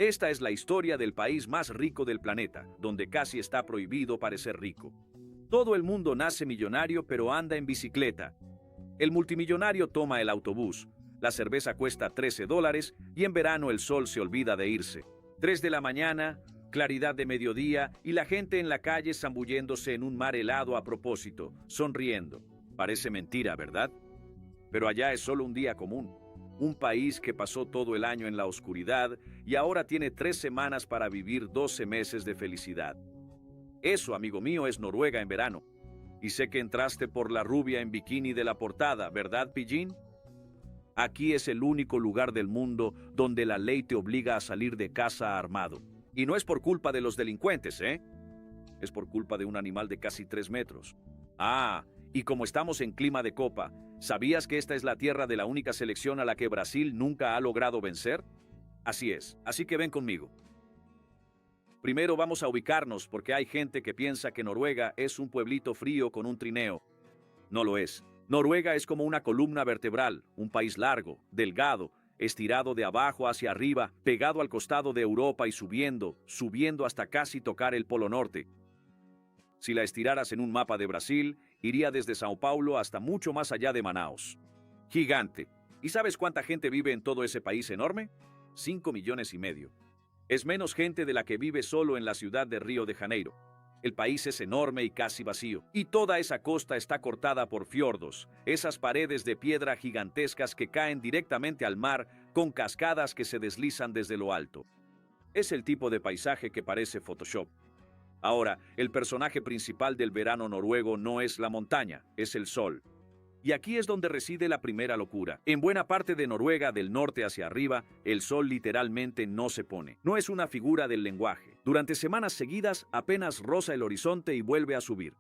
Esta es la historia del país más rico del planeta, donde casi está prohibido parecer rico. Todo el mundo nace millonario pero anda en bicicleta. El multimillonario toma el autobús. La cerveza cuesta $13 y en verano el sol se olvida de irse. 3 de la mañana, claridad de mediodía y la gente en la calle zambulléndose en un mar helado a propósito, sonriendo. Parece mentira, ¿verdad? Pero allá es solo un día común. Un país que pasó todo el año en la oscuridad y ahora tiene 3 semanas para vivir 12 meses de felicidad. Eso, amigo mío, es Noruega en verano. Y sé que entraste por la rubia en bikini de la portada, ¿verdad, Pillín? Aquí es el único lugar del mundo donde la ley te obliga a salir de casa armado. Y no es por culpa de los delincuentes, ¿eh? Es por culpa de un animal de casi 3 metros. Ah, y como estamos en clima de copa, ¿sabías que esta es la tierra de la única selección a la que Brasil nunca ha logrado vencer? Así es, así que ven conmigo. Primero vamos a ubicarnos porque hay gente que piensa que Noruega es un pueblito frío con un trineo. No lo es. Noruega es como una columna vertebral, un país largo, delgado, estirado de abajo hacia arriba, pegado al costado de Europa y subiendo hasta casi tocar el Polo Norte. Si la estiraras en un mapa de Brasil, iría desde Sao Paulo hasta mucho más allá de Manaus. Gigante. ¿Y sabes cuánta gente vive en todo ese país enorme? 5,5 millones. Es menos gente de la que vive solo en la ciudad de Río de Janeiro. El país es enorme y casi vacío. Y toda esa costa está cortada por fiordos, esas paredes de piedra gigantescas que caen directamente al mar con cascadas que se deslizan desde lo alto. Es el tipo de paisaje que parece Photoshop. Ahora, el personaje principal del verano noruego no es la montaña, es el sol. Y aquí es donde reside la primera locura. En buena parte de Noruega, del norte hacia arriba, el sol literalmente no se pone. No es una figura del lenguaje. Durante semanas seguidas apenas roza el horizonte y vuelve a subir.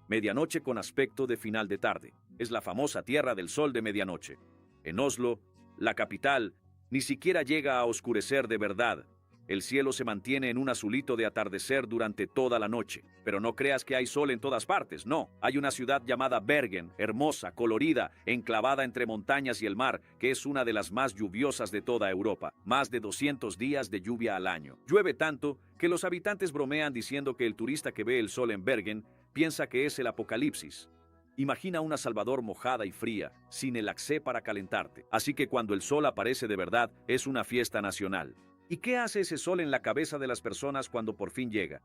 Medianoche con aspecto de final de tarde. Es la famosa Tierra del Sol de medianoche. En Oslo, la capital, ni siquiera llega a oscurecer de verdad. El cielo se mantiene en un azulito de atardecer durante toda la noche. Pero no creas que hay sol en todas partes, no. Hay una ciudad llamada Bergen, hermosa, colorida, enclavada entre montañas y el mar, que es una de las más lluviosas de toda Europa. Más de 200 días de lluvia al año. Llueve tanto que los habitantes bromean diciendo que el turista que ve el sol en Bergen piensa que es el apocalipsis. Imagina una Salvador mojada y fría, sin el Axé para calentarte. Así que cuando el sol aparece de verdad, es una fiesta nacional. ¿Y qué hace ese sol en la cabeza de las personas cuando por fin llega?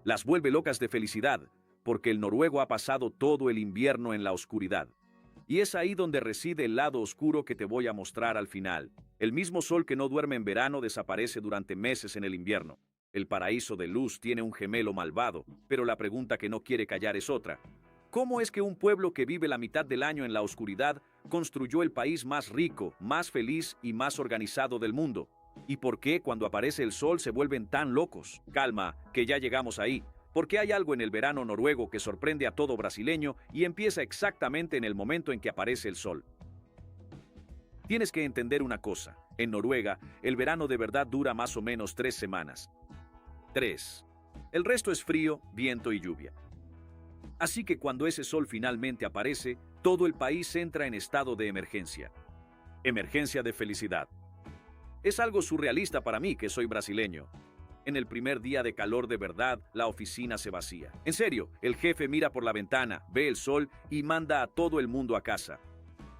Las vuelve locas de felicidad, porque el noruego ha pasado todo el invierno en la oscuridad. Y es ahí donde reside el lado oscuro que te voy a mostrar al final. El mismo sol que no duerme en verano desaparece durante meses en el invierno. El paraíso de luz tiene un gemelo malvado, pero la pregunta que no quiere callar es otra. ¿Cómo es que un pueblo que vive la mitad del año en la oscuridad construyó el país más rico, más feliz y más organizado del mundo? ¿Y por qué cuando aparece el sol se vuelven tan locos? Calma, que ya llegamos ahí, porque hay algo en el verano noruego que sorprende a todo brasileño y empieza exactamente en el momento en que aparece el sol. Tienes que entender una cosa, en Noruega, el verano de verdad dura más o menos 3 semanas. 3. El resto es frío, viento y lluvia. Así que cuando ese sol finalmente aparece, todo el país entra en estado de emergencia. Emergencia de felicidad. Es algo surrealista para mí, que soy brasileño. En el primer día de calor de verdad, la oficina se vacía. En serio, el jefe mira por la ventana, ve el sol y manda a todo el mundo a casa.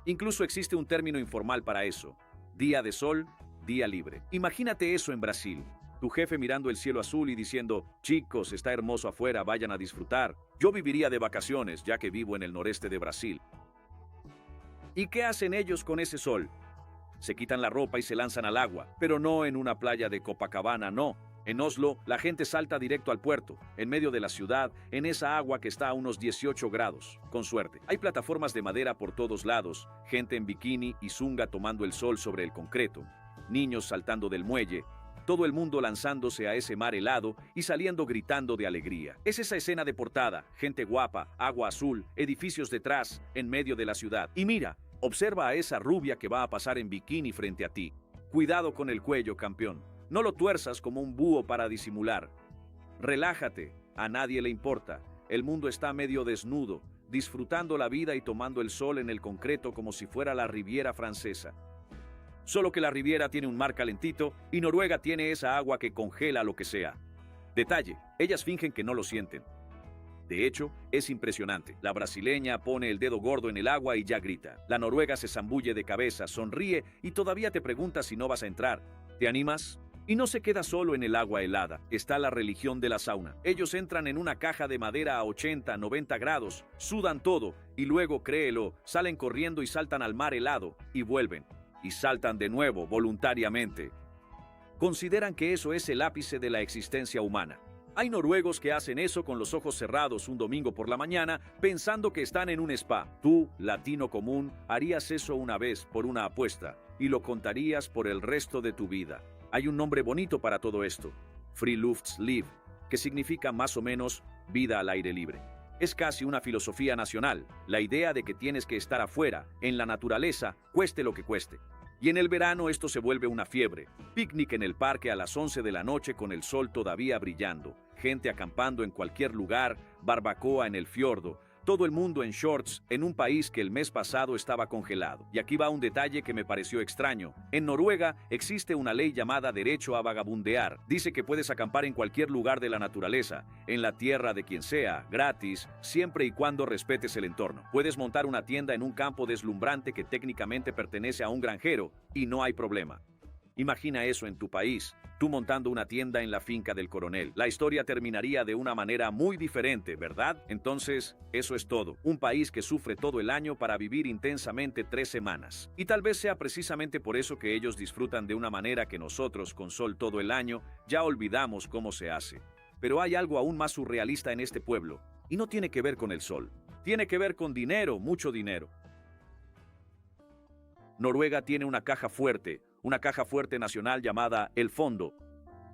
Incluso existe un término informal para eso. Día de sol, día libre. Imagínate eso en Brasil. Tu jefe mirando el cielo azul y diciendo, chicos, está hermoso afuera, vayan a disfrutar. Yo viviría de vacaciones, ya que vivo en el noreste de Brasil. ¿Y qué hacen ellos con ese sol? Se quitan la ropa y se lanzan al agua, pero no en una playa de Copacabana, no. En Oslo, la gente salta directo al puerto, en medio de la ciudad, en esa agua que está a unos 18 grados, con suerte. Hay plataformas de madera por todos lados, gente en bikini y zunga tomando el sol sobre el concreto, niños saltando del muelle, todo el mundo lanzándose a ese mar helado y saliendo gritando de alegría. Es esa escena de portada, gente guapa, agua azul, edificios detrás, en medio de la ciudad. Y mira, observa a esa rubia que va a pasar en bikini frente a ti. Cuidado con el cuello, campeón. No lo tuerzas como un búho para disimular. Relájate, a nadie le importa. El mundo está medio desnudo, disfrutando la vida y tomando el sol en el concreto como si fuera la Riviera Francesa. Solo que la Riviera tiene un mar calentito y Noruega tiene esa agua que congela lo que sea. Detalle, ellas fingen que no lo sienten. De hecho, es impresionante. La brasileña pone el dedo gordo en el agua y ya grita. La noruega se zambulle de cabeza, sonríe y todavía te pregunta si no vas a entrar. ¿Te animas? Y no se queda solo en el agua helada. Está la religión de la sauna. Ellos entran en una caja de madera a 80, 90 grados, sudan todo y luego, créelo, salen corriendo y saltan al mar helado y vuelven. Y saltan de nuevo voluntariamente. Consideran que eso es el ápice de la existencia humana. Hay noruegos que hacen eso con los ojos cerrados un domingo por la mañana pensando que están en un spa. Tú, latino común, harías eso una vez por una apuesta y lo contarías por el resto de tu vida. Hay un nombre bonito para todo esto, Friluftsliv, que significa más o menos vida al aire libre. Es casi una filosofía nacional, la idea de que tienes que estar afuera, en la naturaleza, cueste lo que cueste. Y en el verano esto se vuelve una fiebre. Picnic en el parque a las 11 de la noche con el sol todavía brillando. Gente acampando en cualquier lugar, barbacoa en el fiordo. Todo el mundo en shorts en un país que el mes pasado estaba congelado. Y aquí va un detalle que me pareció extraño. En Noruega existe una ley llamada derecho a vagabundear. Dice que puedes acampar en cualquier lugar de la naturaleza, en la tierra de quien sea, gratis, siempre y cuando respetes el entorno. Puedes montar una tienda en un campo deslumbrante que técnicamente pertenece a un granjero y no hay problema. Imagina eso en tu país, tú montando una tienda en la finca del coronel. La historia terminaría de una manera muy diferente, ¿verdad? Entonces, eso es todo. Un país que sufre todo el año para vivir intensamente 3 semanas. Y tal vez sea precisamente por eso que ellos disfrutan de una manera que nosotros, con sol todo el año, ya olvidamos cómo se hace. Pero hay algo aún más surrealista en este pueblo, y no tiene que ver con el sol. Tiene que ver con dinero, mucho dinero. Noruega tiene una caja fuerte nacional llamada El Fondo.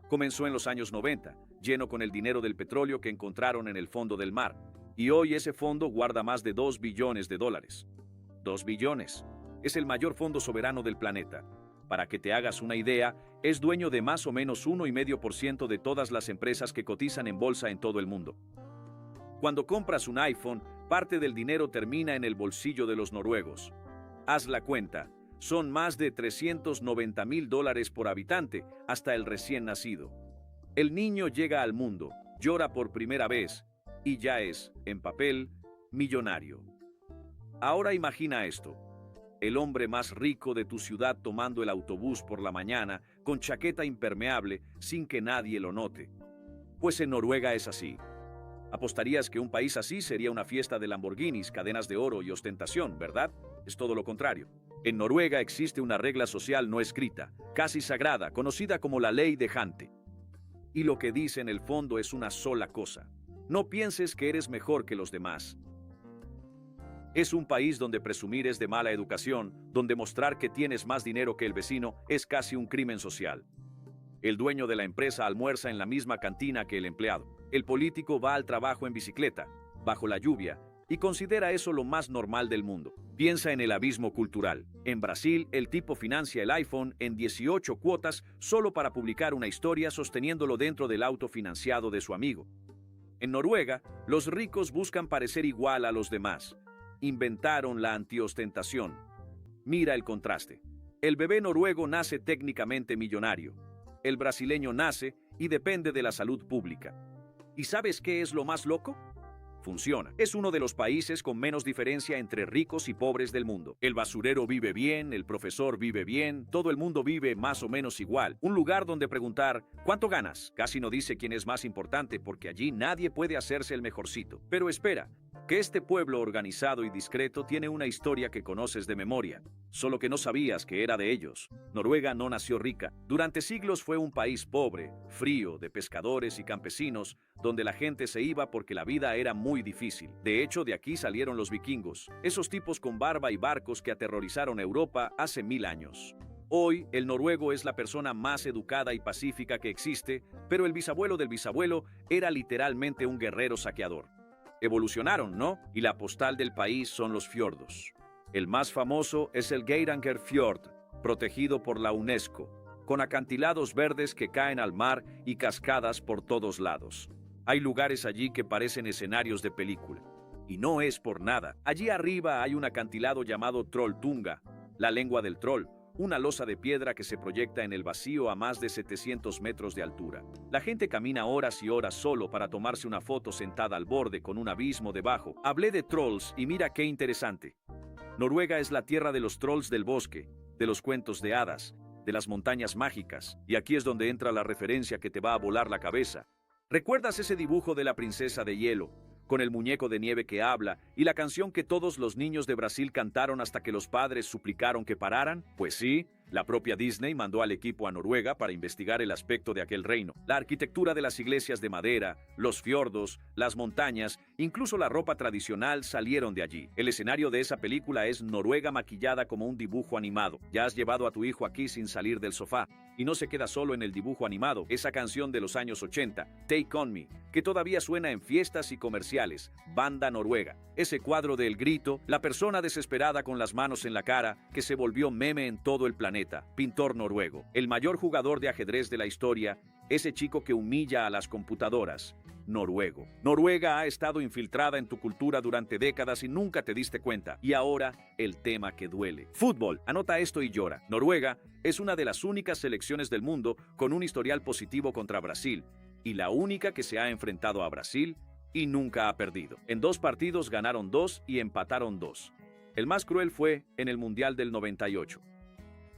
Comenzó en los años 90, lleno con el dinero del petróleo que encontraron en el fondo del mar. Y hoy ese fondo guarda más de $2 billones. $2 billones. Es el mayor fondo soberano del planeta. Para que te hagas una idea, es dueño de más o menos 1,5% de todas las empresas que cotizan en bolsa en todo el mundo. Cuando compras un iPhone, parte del dinero termina en el bolsillo de los noruegos. Haz la cuenta. Son más de $390,000 por habitante, hasta el recién nacido. El niño llega al mundo, llora por primera vez, y ya es, en papel, millonario. Ahora imagina esto. El hombre más rico de tu ciudad tomando el autobús por la mañana, con chaqueta impermeable, sin que nadie lo note. Pues en Noruega es así. Apostarías que un país así sería una fiesta de Lamborghinis, cadenas de oro y ostentación, ¿verdad? Es todo lo contrario. En Noruega existe una regla social no escrita, casi sagrada, conocida como la ley de Jante. Y lo que dice en el fondo es una sola cosa. No pienses que eres mejor que los demás. Es un país donde presumir es de mala educación, donde mostrar que tienes más dinero que el vecino es casi un crimen social. El dueño de la empresa almuerza en la misma cantina que el empleado. El político va al trabajo en bicicleta, bajo la lluvia, y considera eso lo más normal del mundo. Piensa en el abismo cultural. En Brasil, el tipo financia el iPhone en 18 cuotas solo para publicar una historia sosteniéndolo dentro del auto financiado de su amigo. En Noruega, los ricos buscan parecer igual a los demás. Inventaron la antiostentación. Mira el contraste. El bebé noruego nace técnicamente millonario. El brasileño nace y depende de la salud pública. ¿Y sabes qué es lo más loco? Funciona. Es uno de los países con menos diferencia entre ricos y pobres del mundo. El basurero vive bien, el profesor vive bien, todo el mundo vive más o menos igual. Un lugar donde preguntar, ¿cuánto ganas? Casi no dice quién es más importante porque allí nadie puede hacerse el mejorcito. Pero espera, que este pueblo organizado y discreto tiene una historia que conoces de memoria, solo que no sabías que era de ellos. Noruega no nació rica. Durante siglos fue un país pobre, frío, de pescadores y campesinos, donde la gente se iba porque la vida era muy difícil. De hecho, de aquí salieron los vikingos, esos tipos con barba y barcos que aterrorizaron Europa hace 1000 años. Hoy, el noruego es la persona más educada y pacífica que existe, pero el bisabuelo del bisabuelo era literalmente un guerrero saqueador. Evolucionaron, ¿no? Y la postal del país son los fiordos. El más famoso es el Geiranger Fjord, protegido por la UNESCO, con acantilados verdes que caen al mar y cascadas por todos lados. Hay lugares allí que parecen escenarios de película. Y no es por nada. Allí arriba hay un acantilado llamado Trolltunga, la lengua del troll, una losa de piedra que se proyecta en el vacío a más de 700 metros de altura. La gente camina horas y horas solo para tomarse una foto sentada al borde con un abismo debajo. Hablé de trolls y mira qué interesante. Noruega es la tierra de los trolls del bosque, de los cuentos de hadas, de las montañas mágicas, y aquí es donde entra la referencia que te va a volar la cabeza. ¿Recuerdas ese dibujo de la princesa de hielo, con el muñeco de nieve que habla y la canción que todos los niños de Brasil cantaron hasta que los padres suplicaron que pararan? Pues sí, la propia Disney mandó al equipo a Noruega para investigar el aspecto de aquel reino. La arquitectura de las iglesias de madera, los fiordos, las montañas, incluso la ropa tradicional salieron de allí. El escenario de esa película es Noruega maquillada como un dibujo animado. Ya has llevado a tu hijo aquí sin salir del sofá. Y no se queda solo en el dibujo animado. Esa canción de los años 80, Take On Me, que todavía suena en fiestas y comerciales, Banda Noruega. Ese cuadro de El Grito, la persona desesperada con las manos en la cara, que se volvió meme en todo el planeta, pintor noruego. El mayor jugador de ajedrez de la historia, ese chico que humilla a las computadoras, noruego. Noruega ha estado infiltrada en tu cultura durante décadas y nunca te diste cuenta. Y ahora, el tema que duele. Fútbol. Anota esto y llora. Noruega es una de las únicas selecciones del mundo con un historial positivo contra Brasil, y la única que se ha enfrentado a Brasil y nunca ha perdido. En 2 partidos ganaron 2 y empataron 2. El más cruel fue en el Mundial del 98.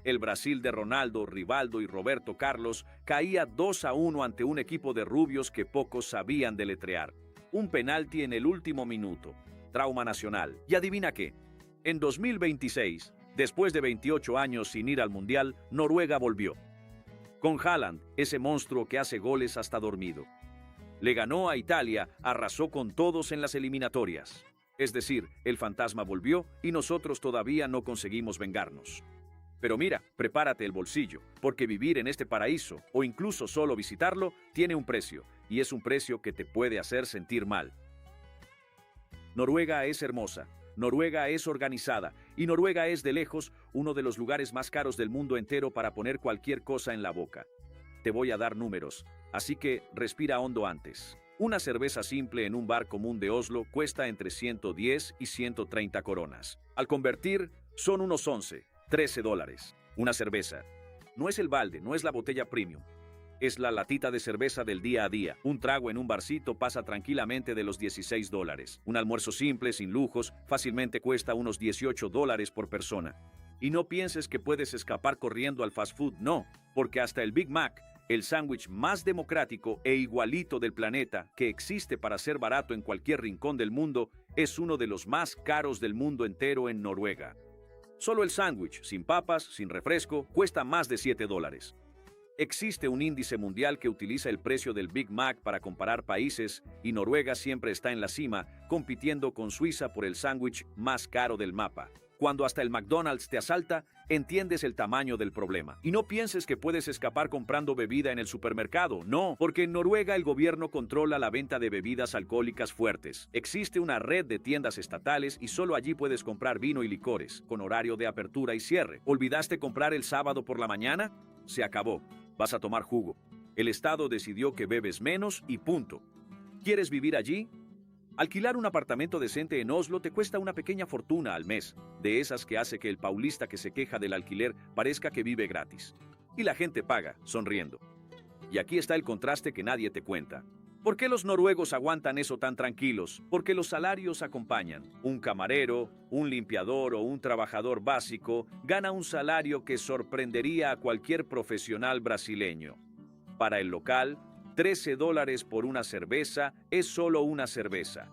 El Brasil de Ronaldo, Rivaldo y Roberto Carlos caía 2-1 ante un equipo de rubios que pocos sabían deletrear. Un penalti en el último minuto. Trauma nacional. Y adivina qué. En 2026, después de 28 años sin ir al Mundial, Noruega volvió. Con Haaland, ese monstruo que hace goles hasta dormido. Le ganó a Italia, arrasó con todos en las eliminatorias. Es decir, el fantasma volvió y nosotros todavía no conseguimos vengarnos. Pero mira, prepárate el bolsillo, porque vivir en este paraíso, o incluso solo visitarlo, tiene un precio, y es un precio que te puede hacer sentir mal. Noruega es hermosa, Noruega es organizada, y Noruega es de lejos uno de los lugares más caros del mundo entero para poner cualquier cosa en la boca. Te voy a dar números, así que respira hondo antes. Una cerveza simple en un bar común de Oslo cuesta entre 110 y 130 coronas. Al convertir, son unos 13 dólares. Una cerveza. No es el balde, no es la botella premium. Es la latita de cerveza del día a día. Un trago en un barcito pasa tranquilamente de los 16 dólares. Un almuerzo simple, sin lujos, fácilmente cuesta unos 18 dólares por persona. Y no pienses que puedes escapar corriendo al fast food, no, porque hasta el Big Mac, el sándwich más democrático e igualito del planeta, que existe para ser barato en cualquier rincón del mundo, es uno de los más caros del mundo entero en Noruega. Solo el sándwich, sin papas, sin refresco, cuesta más de 7 dólares. Existe un índice mundial que utiliza el precio del Big Mac para comparar países y Noruega siempre está en la cima, compitiendo con Suiza por el sándwich más caro del mapa. Cuando hasta el McDonald's te asalta, entiendes el tamaño del problema. Y no pienses que puedes escapar comprando bebida en el supermercado. No, porque en Noruega el gobierno controla la venta de bebidas alcohólicas fuertes. Existe una red de tiendas estatales y solo allí puedes comprar vino y licores, con horario de apertura y cierre. ¿Olvidaste comprar el sábado por la mañana? Se acabó. Vas a tomar jugo. El Estado decidió que bebes menos y punto. ¿Quieres vivir allí? Alquilar un apartamento decente en Oslo te cuesta una pequeña fortuna al mes, de esas que hace que el paulista que se queja del alquiler parezca que vive gratis. Y la gente paga, sonriendo. Y aquí está el contraste que nadie te cuenta. ¿Por qué los noruegos aguantan eso tan tranquilos? Porque los salarios acompañan. Un camarero, un limpiador o un trabajador básico gana un salario que sorprendería a cualquier profesional brasileño. Para el local, 13 dólares por una cerveza es solo una cerveza.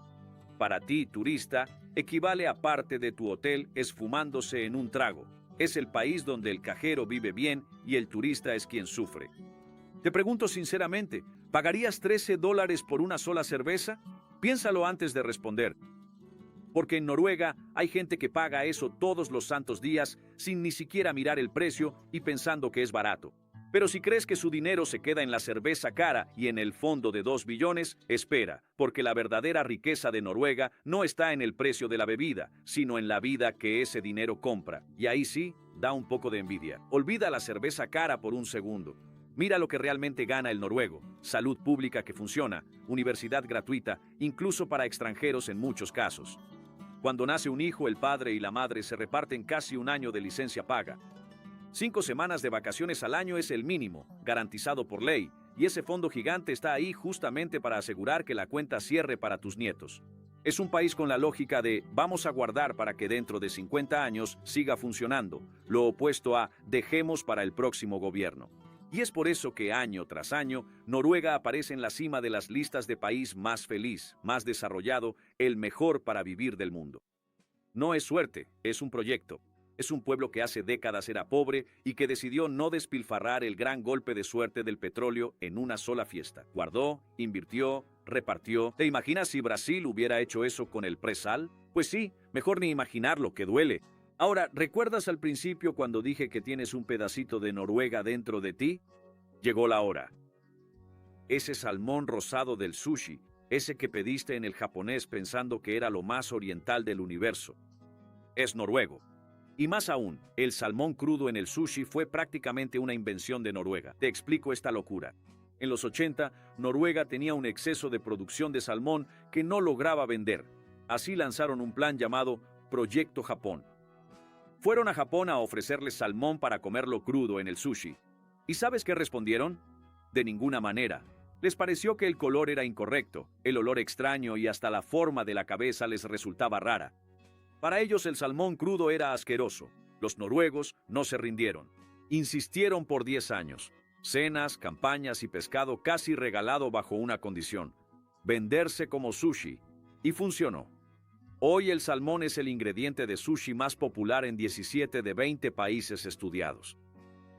Para ti, turista, equivale a parte de tu hotel esfumándose en un trago. Es el país donde el cajero vive bien y el turista es quien sufre. Te pregunto sinceramente, ¿pagarías 13 dólares por una sola cerveza? Piénsalo antes de responder. Porque en Noruega hay gente que paga eso todos los santos días sin ni siquiera mirar el precio y pensando que es barato. Pero si crees que su dinero se queda en la cerveza cara y en el fondo de 2 billones, espera, porque la verdadera riqueza de Noruega no está en el precio de la bebida, sino en la vida que ese dinero compra. Y ahí sí, da un poco de envidia. Olvida la cerveza cara por un segundo. Mira lo que realmente gana el noruego: salud pública que funciona, universidad gratuita, incluso para extranjeros en muchos casos. Cuando nace un hijo, el padre y la madre se reparten casi un año de licencia paga. 5 semanas de vacaciones al año es el mínimo, garantizado por ley, y ese fondo gigante está ahí justamente para asegurar que la cuenta cierre para tus nietos. Es un país con la lógica de vamos a guardar para que dentro de 50 años siga funcionando, lo opuesto a dejemos para el próximo gobierno. Y es por eso que año tras año, Noruega aparece en la cima de las listas de país más feliz, más desarrollado, el mejor para vivir del mundo. No es suerte, es un proyecto. Es un pueblo que hace décadas era pobre y que decidió no despilfarrar el gran golpe de suerte del petróleo en una sola fiesta. Guardó, invirtió, repartió. ¿Te imaginas si Brasil hubiera hecho eso con el presal? Pues sí, mejor ni imaginarlo, que duele. Ahora, ¿recuerdas al principio cuando dije que tienes un pedacito de Noruega dentro de ti? Llegó la hora. Ese salmón rosado del sushi, ese que pediste en el japonés pensando que era lo más oriental del universo, es noruego. Y más aún, el salmón crudo en el sushi fue prácticamente una invención de Noruega. Te explico esta locura. En los 80, Noruega tenía un exceso de producción de salmón que no lograba vender. Así lanzaron un plan llamado Proyecto Japón. Fueron a Japón a ofrecerles salmón para comerlo crudo en el sushi. ¿Y sabes qué respondieron? De ninguna manera. Les pareció que el color era incorrecto, el olor extraño y hasta la forma de la cabeza les resultaba rara. Para ellos el salmón crudo era asqueroso. Los noruegos no se rindieron. Insistieron por 10 años. Cenas, campañas y pescado casi regalado bajo una condición: venderse como sushi. Y funcionó. Hoy el salmón es el ingrediente de sushi más popular en 17 de 20 países estudiados.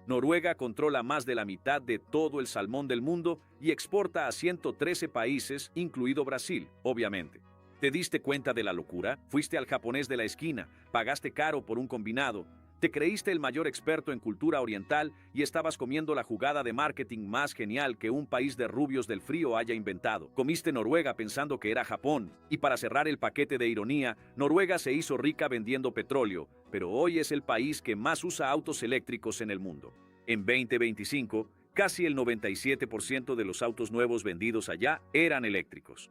Noruega controla más de la mitad de todo el salmón del mundo y exporta a 113 países, incluido Brasil, obviamente. ¿Te diste cuenta de la locura? Fuiste al japonés de la esquina, pagaste caro por un combinado, te creíste el mayor experto en cultura oriental y estabas comiendo la jugada de marketing más genial que un país de rubios del frío haya inventado. Comiste Noruega pensando que era Japón, y para cerrar el paquete de ironía, Noruega se hizo rica vendiendo petróleo, pero hoy es el país que más usa autos eléctricos en el mundo. En 2025, casi el 97% de los autos nuevos vendidos allá eran eléctricos.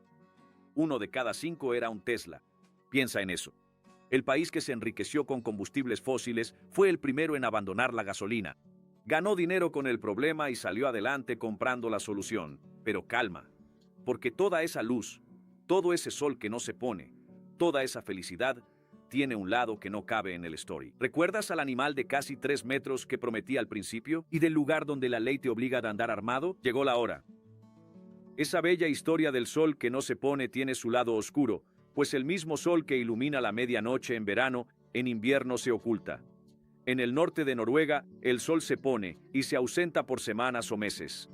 1 de cada 5 era un Tesla. Piensa en eso. El país que se enriqueció con combustibles fósiles fue el primero en abandonar la gasolina. Ganó dinero con el problema y salió adelante comprando la solución. Pero calma, porque toda esa luz, todo ese sol que no se pone, toda esa felicidad, tiene un lado que no cabe en el story. ¿Recuerdas al animal de casi 3 metros que prometí al principio? ¿Y del lugar donde la ley te obliga a andar armado? Llegó la hora. Esa bella historia del sol que no se pone tiene su lado oscuro, pues el mismo sol que ilumina la medianoche en verano, en invierno se oculta. En el norte de Noruega, el sol se pone y se ausenta por semanas o meses.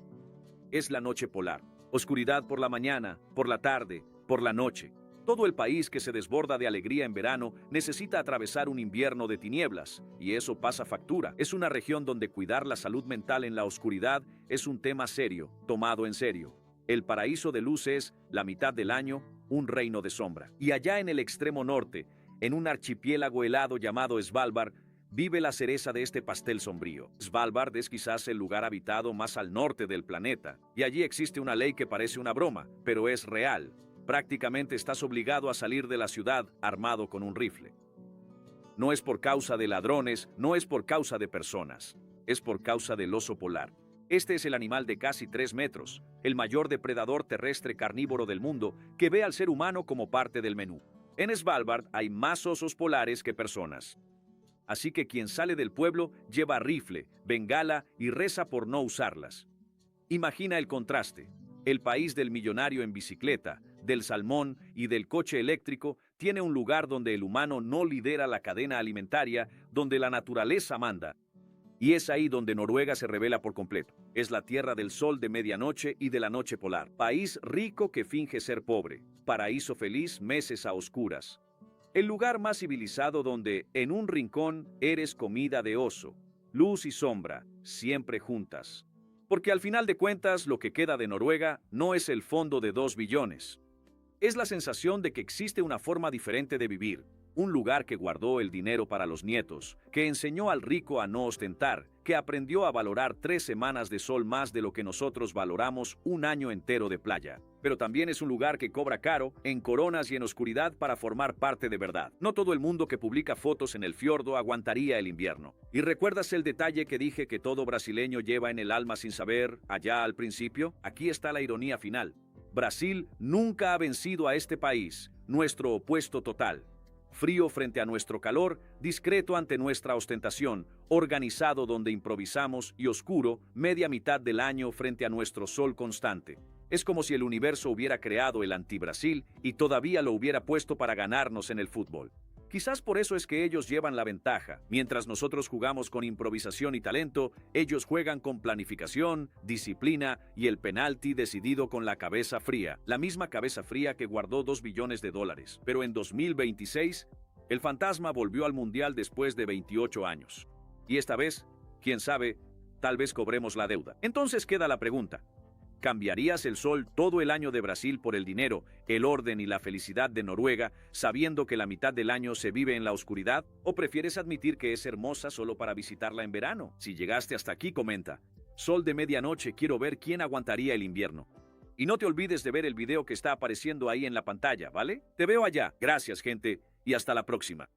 Es la noche polar. Oscuridad por la mañana, por la tarde, por la noche. Todo el país que se desborda de alegría en verano necesita atravesar un invierno de tinieblas, y eso pasa factura. Es una región donde cuidar la salud mental en la oscuridad es un tema serio, tomado en serio. El paraíso de luz es, la mitad del año, un reino de sombra. Y allá en el extremo norte, en un archipiélago helado llamado Svalbard, vive la cereza de este pastel sombrío. Svalbard es quizás el lugar habitado más al norte del planeta, y allí existe una ley que parece una broma, pero es real. Prácticamente estás obligado a salir de la ciudad armado con un rifle. No es por causa de ladrones, no es por causa de personas, es por causa del oso polar. Este es el animal de casi 3 metros, el mayor depredador terrestre carnívoro del mundo, que ve al ser humano como parte del menú. En Svalbard hay más osos polares que personas. Así que quien sale del pueblo lleva rifle, bengala y reza por no usarlas. Imagina el contraste. El país del millonario en bicicleta, del salmón y del coche eléctrico tiene un lugar donde el humano no lidera la cadena alimentaria, donde la naturaleza manda. Y es ahí donde Noruega se revela por completo. Es la tierra del sol de medianoche y de la noche polar. País rico que finge ser pobre. Paraíso feliz meses a oscuras. El lugar más civilizado donde, en un rincón, eres comida de oso. Luz y sombra, siempre juntas. Porque al final de cuentas, lo que queda de Noruega no es el fondo de 2 billones. Es la sensación de que existe una forma diferente de vivir. Un lugar que guardó el dinero para los nietos, que enseñó al rico a no ostentar que aprendió a valorar 3 semanas de sol más de lo que nosotros valoramos un año entero de playa. Pero también es un lugar que cobra caro, en coronas y en oscuridad para formar parte de verdad. No todo el mundo que publica fotos en el fiordo aguantaría el invierno. ¿Y recuerdas el detalle que dije que todo brasileño lleva en el alma sin saber, allá al principio? Aquí está la ironía final. Brasil nunca ha vencido a este país, nuestro opuesto total. Frío frente a nuestro calor, discreto ante nuestra ostentación, organizado donde improvisamos y oscuro media mitad del año frente a nuestro sol constante. Es como si el universo hubiera creado el anti-Brasil y todavía lo hubiera puesto para ganarnos en el fútbol. Quizás por eso es que ellos llevan la ventaja. Mientras nosotros jugamos con improvisación y talento, ellos juegan con planificación, disciplina y el penalti decidido con la cabeza fría. La misma cabeza fría que guardó $2 billones. Pero en 2026, el fantasma volvió al Mundial después de 28 años. Y esta vez, quién sabe, tal vez cobremos la deuda. Entonces queda la pregunta. ¿Cambiarías el sol todo el año de Brasil por el dinero, el orden y la felicidad de Noruega, sabiendo que la mitad del año se vive en la oscuridad? ¿O prefieres admitir que es hermosa solo para visitarla en verano? Si llegaste hasta aquí, comenta. Sol de medianoche, quiero ver quién aguantaría el invierno. Y no te olvides de ver el video que está apareciendo ahí en la pantalla, ¿vale? Te veo allá. Gracias, gente, y hasta la próxima.